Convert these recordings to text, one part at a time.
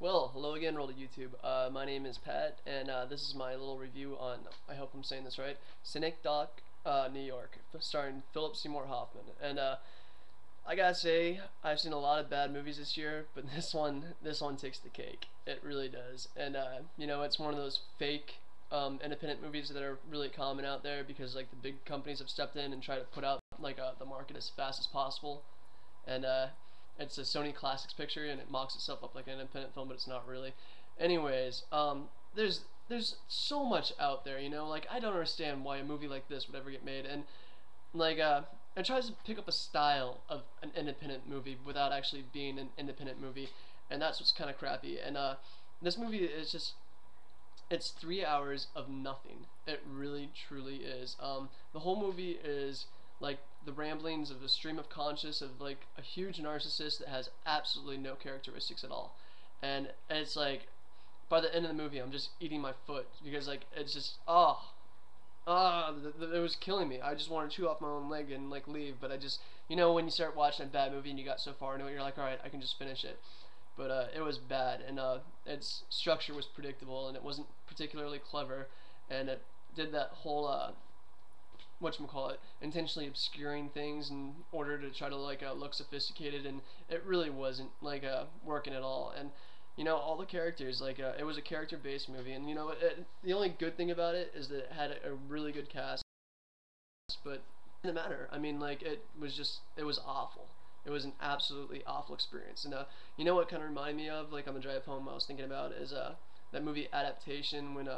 Well, hello again, roll to YouTube. My name is Pat, and this is my little review on, I hope I'm saying this right, Synecdoche, New York, starring Philip Seymour Hoffman. And I gotta say, I've seen a lot of bad movies this year, but this one takes the cake. It really does. And it's one of those fake independent movies that are really common out there because like the big companies have stepped in and tried to put out like the market as fast as possible. And it's a Sony Classics picture, and it mocks itself up like an independent film, but it's not really. Anyways, there's so much out there, Like I don't understand why a movie like this would ever get made, and like it tries to pick up a style of an independent movie without actually being an independent movie, and that's what's kind of crappy. And this movie is just it's 3 hours of nothing. It really truly is. The whole movie is like the ramblings of a stream of conscious of like a huge narcissist that has absolutely no characteristics at all, and it's like by the end of the movie I'm just eating my foot because like it's just it was killing me. I just wanted to chew off my own leg and like leave, but I just when you start watching a bad movie and you got so far into it, you're like, all right, I can just finish it. But it was bad, and its structure was predictable, and it wasn't particularly clever, and it did that whole whatchamacallit, intentionally obscuring things in order to try to like look sophisticated, and it really wasn't like working at all. And all the characters, like it was a character-based movie, and the only good thing about it is that it had a really good cast, but it didn't matter. I mean, like it was awful. It was an absolutely awful experience. And what kind of reminded me of, like on the drive home, I was thinking about is that movie Adaptation when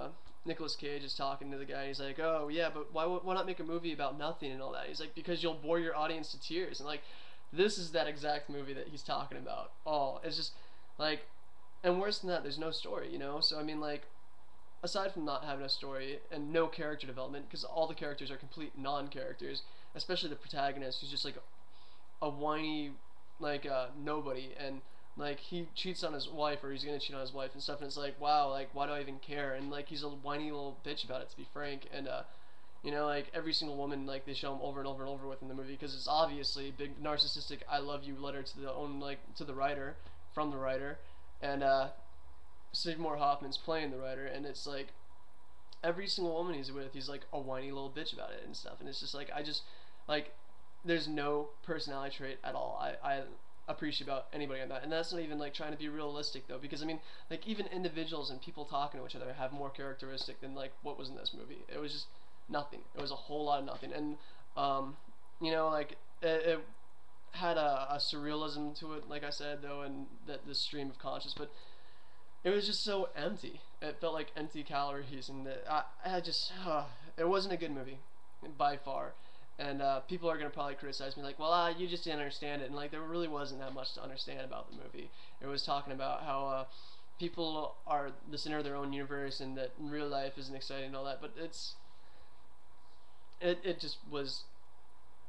Nicolas Cage is talking to the guy. He's like, oh yeah, but why not make a movie about nothing and all that? He's like, because you'll bore your audience to tears. And like, this is that exact movie that he's talking about. Oh, it's just like, and worse than that, there's no story. So I mean, like, aside from not having a story and no character development, because all the characters are complete non-characters, especially the protagonist, who's just like a whiny like nobody, and like he cheats on his wife, or he's gonna cheat on his wife and stuff, and it's like, wow, like why do I even care? And like he's a whiny little bitch about it, to be frank. And like every single woman, like they show him over and over and over with in the movie, because it's obviously a big narcissistic I love you letter to the own, like to the writer, from the writer. And Seymour Hoffman's playing the writer, and it's like every single woman he's with, he's like a whiny little bitch about it and stuff. And it's just like, I just like, there's no personality trait at all I appreciate about anybody on that. And that's not even like trying to be realistic though, because I mean, like even individuals and people talking to each other have more characteristic than like what was in this movie. It was just nothing. It was a whole lot of nothing. And like it had a surrealism to it, like I said though, and that the stream of conscious, but it was just so empty. It felt like empty calories, and I just it wasn't a good movie by far. And people are gonna probably criticize me like, well, you just didn't understand it, and like there really wasn't that much to understand about the movie. It was talking about how people are the center of their own universe, and that real life isn't exciting and all that. But it just was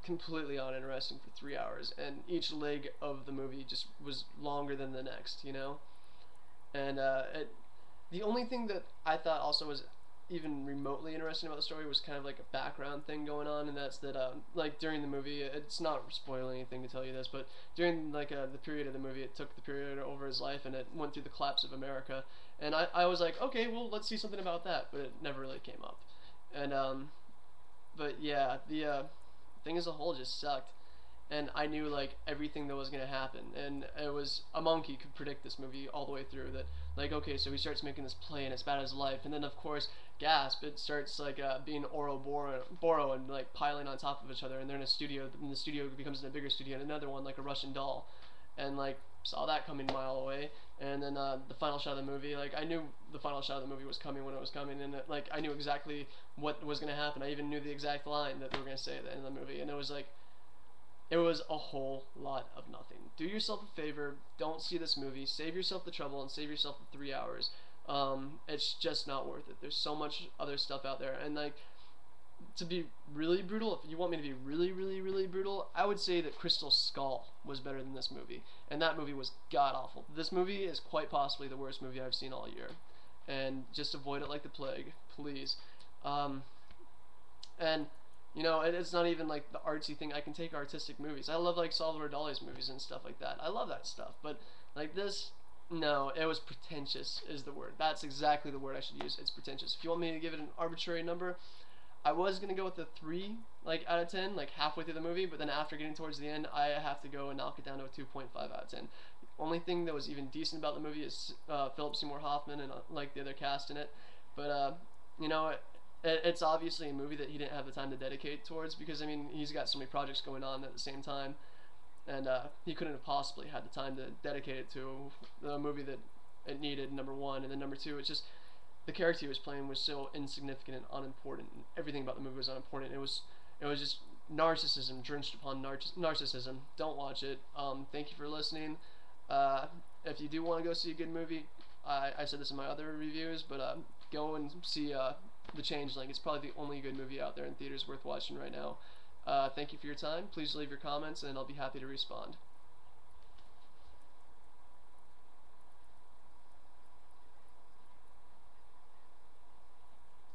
completely uninteresting for 3 hours, and each leg of the movie just was longer than the next. And the only thing that I thought also was even remotely interesting about the story was kind of like a background thing going on, and that's that like during the movie, it's not spoiling anything to tell you this, but during like the period of the movie, it took the period over his life, and it went through the collapse of America. And I was like, okay, well, let's see something about that, but it never really came up. And but yeah, the thing as a whole just sucked, and I knew like everything that was gonna happen, and it was a monkey could predict this movie all the way through. That like, okay, so he starts making this play and it's bad as life, and then of course, gasp, it starts like being Boro and like piling on top of each other, and they're in a studio, and the studio becomes in a bigger studio, and another one like a Russian doll, and like saw that coming a mile away. And then the final shot of the movie, like I knew the final shot of the movie was coming when it was coming, and like I knew exactly what was gonna happen. I even knew the exact line that they were gonna say at the end of the movie, and it was like, it was a whole lot of nothing. Do yourself a favor, don't see this movie, save yourself the trouble, and save yourself the 3 hours. It's just not worth it. There's so much other stuff out there, and like, to be really brutal, if you want me to be really, really, really brutal, I would say that Crystal Skull was better than this movie, and that movie was god-awful. This movie is quite possibly the worst movie I've seen all year, and just avoid it like the plague, please. And it's not even like the artsy thing. I can take artistic movies. I love like Salvador Dali's movies and stuff like that. I love that stuff. But like this, No, it was pretentious is the word. That's exactly the word I should use. It's pretentious. If you want me to give it an arbitrary number, I was gonna go with a 3, like out of 10, like halfway through the movie, but then after getting towards the end, I have to go and knock it down to a 2.5 out of 10. The only thing that was even decent about the movie is Philip Seymour Hoffman and like the other cast in it, but you know, it's obviously a movie that he didn't have the time to dedicate towards because I mean he's got so many projects going on at the same time, and he couldn't have possibly had the time to dedicate it to the movie that it needed. Number one, and then number two, it's just the character he was playing was so insignificant and unimportant. And everything about the movie was unimportant. It was just narcissism drenched upon narcissism. Don't watch it. Thank you for listening. Uh, if you do want to go see a good movie, I said this in my other reviews, but go and see The Changeling. It's probably the only good movie out there in theaters worth watching right now. Thank you for your time. Please leave your comments, and I'll be happy to respond.